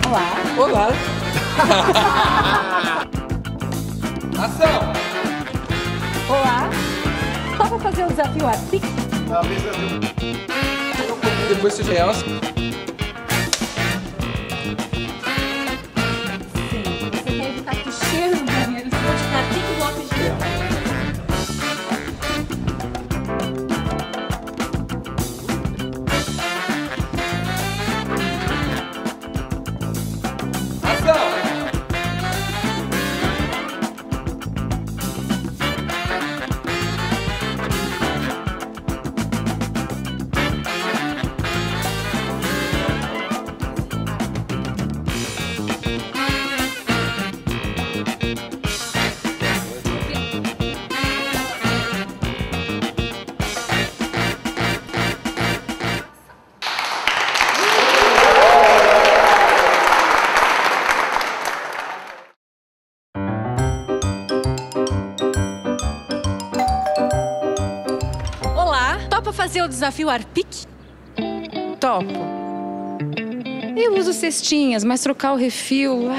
Olá. Olá. Ação! Olá. Topa fazer o desafio Arpic? Depois você já Sim, você quer evitar que o cheiro do banheiro se pode ficar Arpic bloco de gel. Ação! Olá, topa fazer o desafio Arpic? Topo. Eu uso cestinhas, mas trocar o refil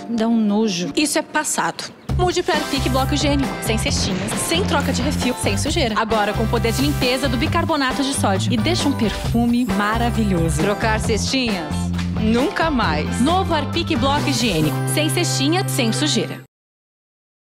dá um nojo. Isso é passado. Mude para Arpic bloco higiênico, sem cestinhas, sem troca de refil, sem sujeira. Agora com o poder de limpeza do bicarbonato de sódio. E deixa um perfume maravilhoso. Trocar cestinhas? Nunca mais. Novo Arpic bloco higiênico, sem cestinha, sem sujeira.